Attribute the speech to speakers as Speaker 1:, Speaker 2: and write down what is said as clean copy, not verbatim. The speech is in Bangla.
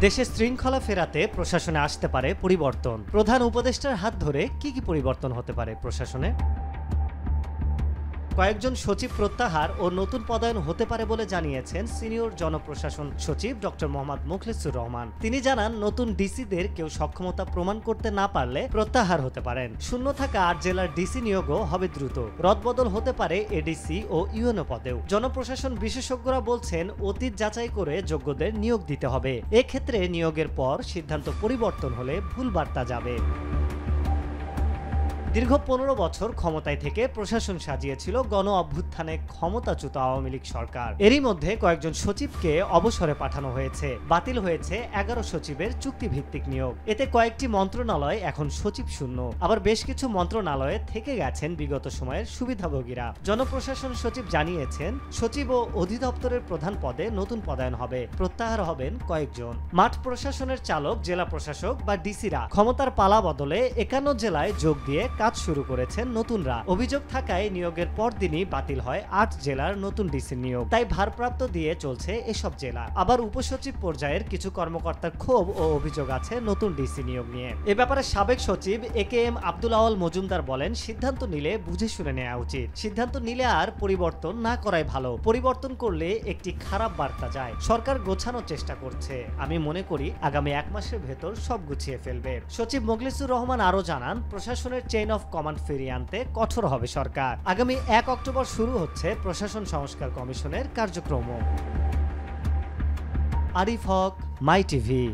Speaker 1: দেশে শৃঙ্খলা ফেরাতে প্রশাসনে আসতে পারে পরিবর্তন। প্রধান উপদেষ্টার হাত ধরে কি পরিবর্তন হতে পারে প্রশাসনে? কয়েকজন সচিব প্রত্যাহার ও নতুন পদায়ন হতে পারে বলে জানিয়েছেন সিনিয়র জনপ্রশাসন সচিব ডক্টর মোহাম্মদ মুখলেসুর রহমান। তিনি জানান, নতুন ডিসিদের কেউ সক্ষমতা প্রমাণ করতে না পারলে প্রত্যাহার হতে পারেন। শূন্য থাকা 8 জেলার ডিসি নিয়োগও হবে দ্রুত। রদবদল হতে পারে এডিসি ও ইউএনও পদেও। জনপ্রশাসন বিশেষজ্ঞরা বলছেন, অতীত যাচাই করে যোগ্যদের নিয়োগ দিতে হবে। এক্ষেত্রে নিয়োগের পর সিদ্ধান্ত পরিবর্তন হলে ভুল বার্তা যাবে। দীর্ঘ 15 বছর ক্ষমতায় থেকে প্রশাসন সাজিয়েছিল গণ অভ্যুত্থানে ক্ষমতাচ্যুত আওয়ামী লীগ সরকার। এরই মধ্যে কয়েকজন সচিবকে অবসরে পাঠানো হয়েছে। বাতিল হয়েছে 11 সচিবের চুক্তিভিত্তিক নিয়োগ। এতে কয়েকটি মন্ত্রণালয় এখন সচিব শূন্য। আবার বেশ কিছু মন্ত্রণালয়ে থেকে গেছেন বিগত সময়ের সুবিধাভোগীরা। জনপ্রশাসন সচিব জানিয়েছেন, সচিব ও অধিদপ্তরের প্রধান পদে নতুন পদায়ন হবে। প্রত্যাহার হবেন কয়েকজন। মাঠ প্রশাসনের চালক, জেলা প্রশাসক বা ডিসিরা ক্ষমতার পালা বদলে 51 জেলায় যোগ দিয়ে কাজ শুরু করেছেন নতুনরা। অভিযোগ থাকায় নিয়োগের পরদিনই বাতিল হয় 8 জেলার নতুন ডিসি নিয়োগ। তাই ভারপ্রাপ্ত দিয়ে চলছে এসব জেলা। আবার উপসচিব পর্যায়ের কিছু কর্মকর্তার ক্ষোভ ও অভিযোগ আছে নতুন ডিসি নিয়োগ নিয়ে। এ ব্যাপারে সাবেক সচিব AKM আব্দুল আওয়াল মজুমদার বলেন, সিদ্ধান্ত নিলে বুঝে শুনে নেওয়া উচিত। সিদ্ধান্ত নিলে আর পরিবর্তন না করাই ভালো। পরিবর্তন করলে একটি খারাপ বার্তা যায়। সরকার গোছানোর চেষ্টা করছে। আমি মনে করি আগামী 1 মাসের ভেতর সব গুছিয়ে ফেলবে। সচিব মুখলেসুর রহমান আরো জানান, প্রশাসনের চেইন অফ কমান্ড ফিরিয়ে আনতে কঠোর হবে সরকার। আগামী 1 অক্টোবর শুরু হচ্ছে প্রশাসন সংস্কার কমিশনের কার্যক্রম। আরিফ হক, মাই টিভি।